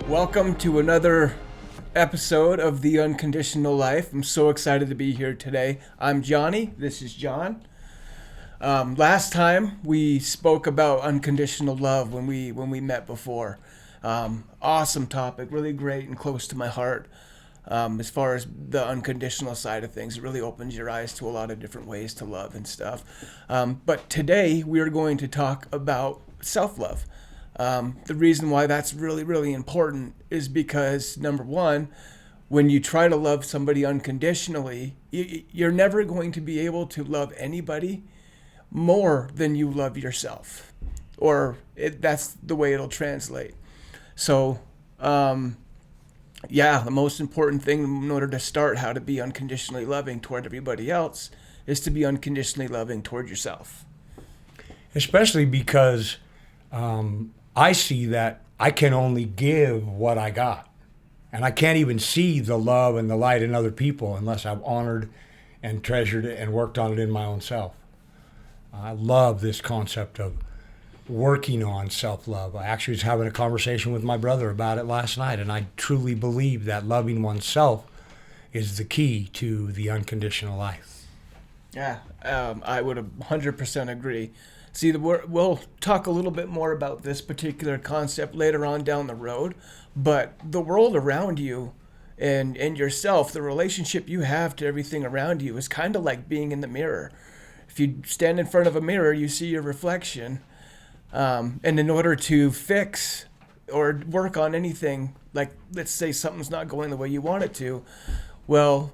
Welcome to another episode of the Unconditional Life. I'm so excited to be here today. I'm Jonny. This is John. Last time we spoke about unconditional love when we met before. Awesome topic, really great and close to my heart. As far as the unconditional side of things, it really opens your eyes to a lot of different ways to love and stuff. But today we are going to talk about self-love. The reason why that's really, really important is because, number one, when you try to love somebody unconditionally, you're never going to be able to love anybody more than you love yourself. That's the way it'll translate. So, the most important thing in order to start how to be unconditionally loving toward everybody else is to be unconditionally loving toward yourself. Especially because I see that I can only give what I got. And I can't even see the love and the light in other people unless I've honored and treasured it and worked on it in my own self. I love this concept of working on self-love. I actually was having a conversation with my brother about it last night, and I truly believe that loving oneself is the key to the unconditional life. Yeah, I would 100% agree. See, we'll talk a little bit more about this particular concept later on down the road, but the world around you and yourself, the relationship you have to everything around you is kind of like being in the mirror. If you stand in front of a mirror, you see your reflection, and in order to fix or work on anything, like let's say something's not going the way you want it to, well,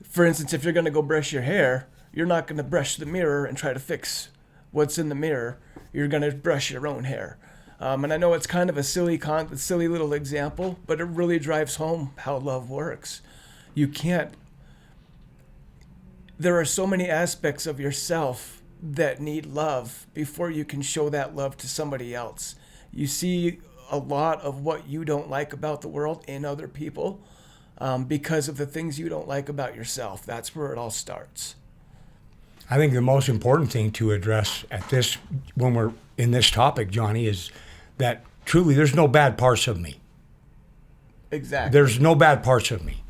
for instance, if you're going to go brush your hair, you're not going to brush the mirror and try to fix what's in the mirror. You're going to brush your own hair. And I know it's kind of a silly little example, but it really drives home how love works. There are so many aspects of yourself that need love before you can show that love to somebody else. You see a lot of what you don't like about the world in other people because of the things you don't like about yourself. That's where it all starts. I think the most important thing to address when we're in this topic, Jonny, is that truly there's no bad parts of me. Exactly. There's no bad parts of me.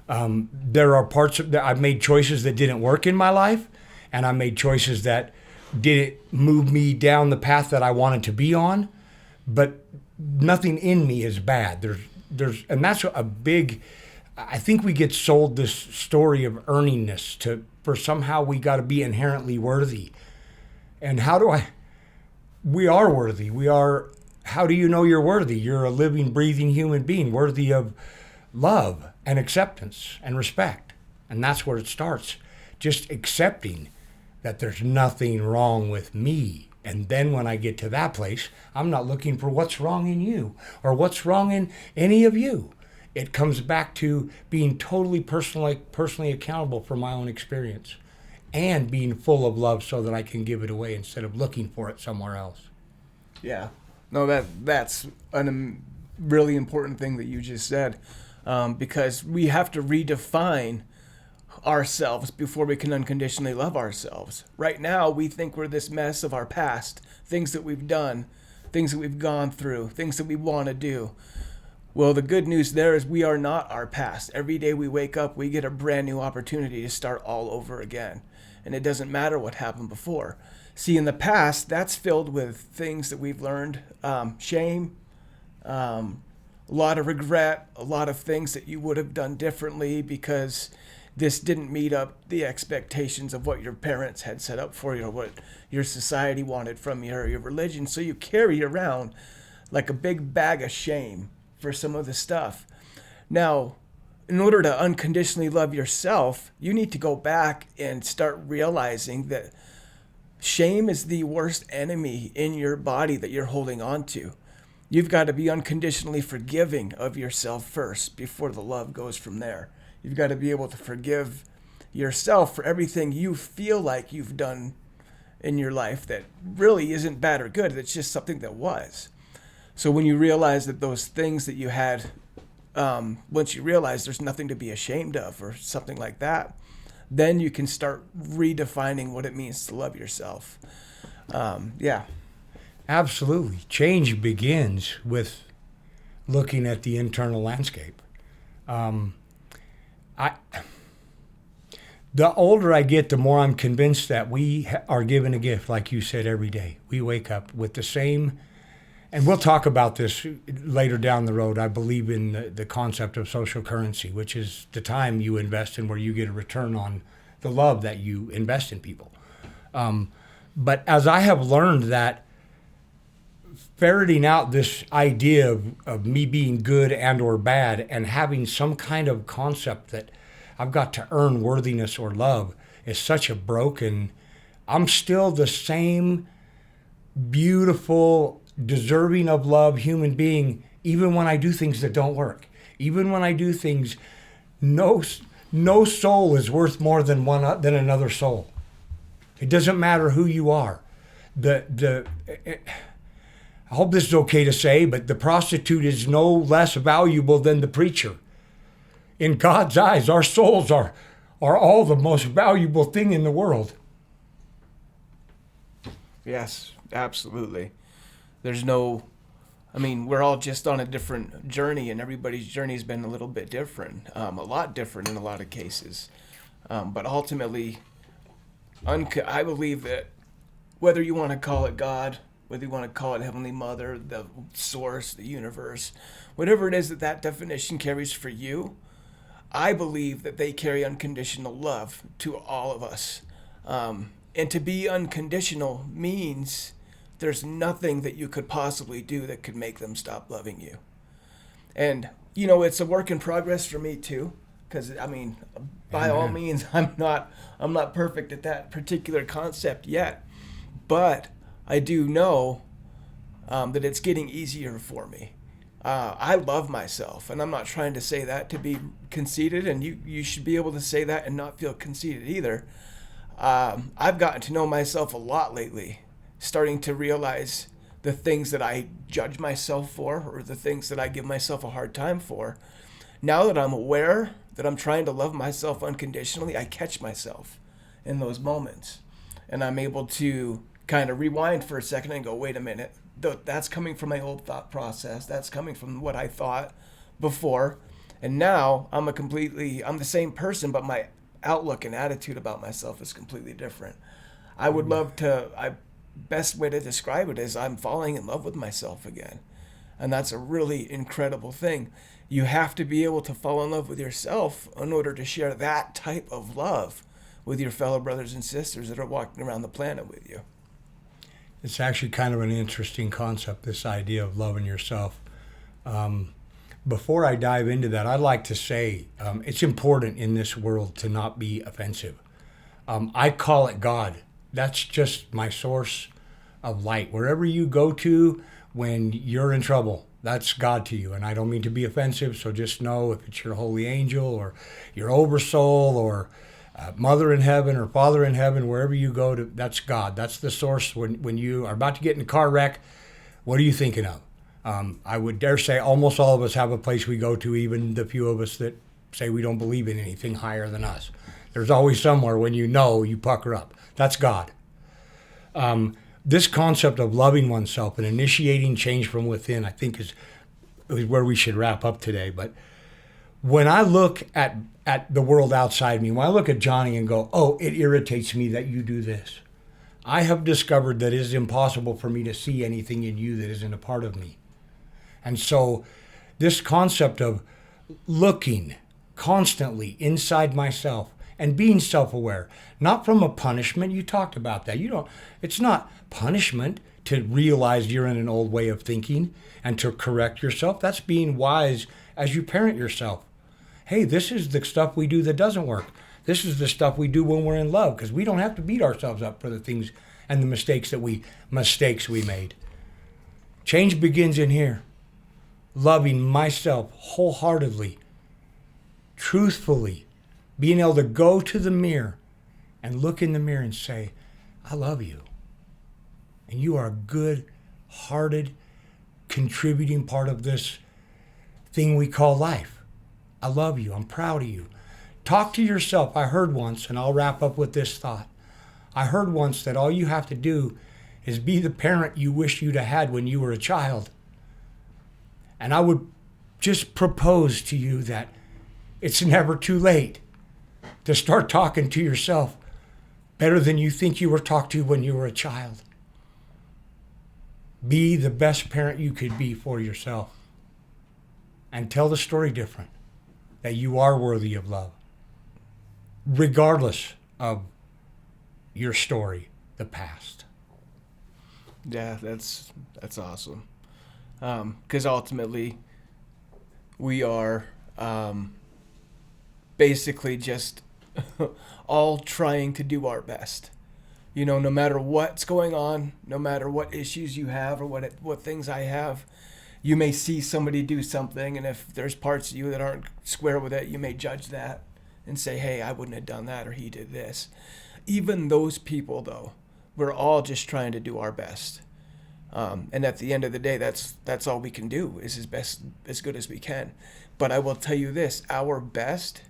There are parts that I've made choices that didn't work in my life, and I made choices that didn't move me down the path that I wanted to be on, but nothing in me is bad. And that's a big, I think we get sold this story of earningness for somehow we got to be inherently worthy. And we are worthy. How do you know you're worthy? You're a living, breathing human being worthy of love and acceptance and respect. And that's where it starts. Just accepting that there's nothing wrong with me. And then when I get to that place, I'm not looking for what's wrong in you or what's wrong in any of you. It comes back to being totally personally accountable for my own experience and being full of love so that I can give it away instead of looking for it somewhere else. Yeah. No, that's a really important thing that you just said, because we have to redefine ourselves before we can unconditionally love ourselves. Right now, we think we're this mess of our past, things that we've done, things that we've gone through, things that we want to do. Well, the good news there is we are not our past. Every day we wake up, we get a brand new opportunity to start all over again. And it doesn't matter what happened before. See, in the past, that's filled with things that we've learned, shame, a lot of regret, a lot of things that you would have done differently because this didn't meet up the expectations of what your parents had set up for you or what your society wanted from you or your religion. So you carry around like a big bag of shame for some of the stuff. Now, in order to unconditionally love yourself, you need to go back and start realizing that shame is the worst enemy in your body that you're holding on to. You've got to be unconditionally forgiving of yourself first before the love goes from there. You've got to be able to forgive yourself for everything you feel like you've done in your life that really isn't bad or good. It's just something that was. So when you realize that those things that you had, once you realize there's nothing to be ashamed of or something like that, then you can start redefining what it means to love yourself. Absolutely. Change begins with looking at the internal landscape. I The older I get, the more I'm convinced that we are given a gift, like you said, every day. We wake up with the same, and we'll talk about this later down the road. I believe in the concept of social currency, which is the time you invest in where you get a return on the love that you invest in people. But as I have learned that ferreting out this idea of me being good and or bad and having some kind of concept that I've got to earn worthiness or love is such a broken, I'm still the same beautiful, deserving of love human being, even when I do things that don't work. Even when I do things, no soul is worth more than another soul. It doesn't matter who you are. I hope this is okay to say, but the prostitute is no less valuable than the preacher. In God's eyes, our souls are all the most valuable thing in the world. Yes, absolutely. We're all just on a different journey, and everybody's journey has been a little bit different, a lot different in a lot of cases. But ultimately, I believe that whether you want to call it God, whether you want to call it Heavenly Mother, the source, the universe, whatever it is that definition carries for you, I believe that they carry unconditional love to all of us. And to be unconditional means there's nothing that you could possibly do that could make them stop loving you. And, it's a work in progress for me too. Because, by all means, I'm not perfect at that particular concept yet. But I do know that it's getting easier for me. I love myself, and I'm not trying to say that to be conceited, and you should be able to say that and not feel conceited either. I've gotten to know myself a lot lately, starting to realize the things that I judge myself for or the things that I give myself a hard time for. Now that I'm aware that I'm trying to love myself unconditionally, I catch myself in those moments, and I'm able to kind of rewind for a second and go, wait a minute. That's coming from my old thought process. That's coming from what I thought before. And now I'm the same person, but my outlook and attitude about myself is completely different. Best way to describe it is I'm falling in love with myself again. And that's a really incredible thing. You have to be able to fall in love with yourself in order to share that type of love with your fellow brothers and sisters that are walking around the planet with you. It's actually kind of an interesting concept, this idea of loving yourself. Before I dive into that, I'd like to say it's important in this world to not be offensive. I call it God. That's just my source of light. Wherever you go to when you're in trouble, that's God to you. And I don't mean to be offensive, so just know if it's your holy angel or your oversoul or Mother in heaven or Father in heaven, wherever you go to, that's God. That's the source. When you are about to get in a car wreck, what are you thinking of? I would dare say almost all of us have a place we go to, even the few of us that say we don't believe in anything higher than us. There's always somewhere when you pucker up. That's God. This concept of loving oneself and initiating change from within, I think is where we should wrap up today. But when I look at the world outside me, when I look at Jonny and go, oh, it irritates me that you do this, I have discovered that it is impossible for me to see anything in you that isn't a part of me. And so this concept of looking constantly inside myself and being self-aware, not from a punishment, you talked about that. It's not punishment to realize you're in an old way of thinking and to correct yourself. That's being wise as you parent yourself. Hey, this is the stuff we do that doesn't work. This is the stuff we do when we're in love, because we don't have to beat ourselves up for the things and the mistakes we made. Change begins in here. Loving myself wholeheartedly, truthfully, being able to go to the mirror and look in the mirror and say, I love you. And you are a good-hearted, contributing part of this thing we call life. I love you. I'm proud of you. Talk to yourself. I heard once, and I'll wrap up with this thought. I heard once that all you have to do is be the parent you wish you'd have had when you were a child. And I would just propose to you that it's never too late to start talking to yourself better than you think you were talked to when you were a child. Be the best parent you could be for yourself. And tell the story different, that you are worthy of love, regardless of your story, the past. Yeah, that's awesome. Because ultimately, we are basically just all trying to do our best. You know, no matter what's going on, no matter what issues you have or what things I have, you may see somebody do something, and if there's parts of you that aren't square with it, you may judge that and say, hey, I wouldn't have done that, or he did this. Even those people, though, we're all just trying to do our best. And at the end of the day, that's all we can do, is as good as we can. But I will tell you this, our best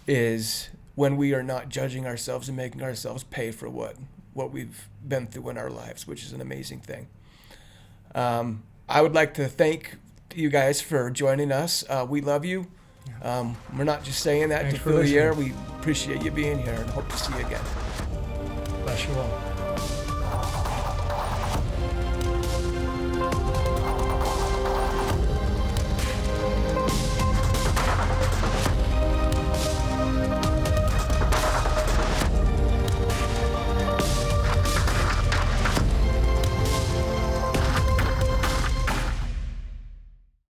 is when we are not judging ourselves and making ourselves pay for what we've been through in our lives, which is an amazing thing. I would like to thank you guys for joining us. We love you. We're not just saying that to fill the air. We appreciate you being here and hope to see you again. Bless you all.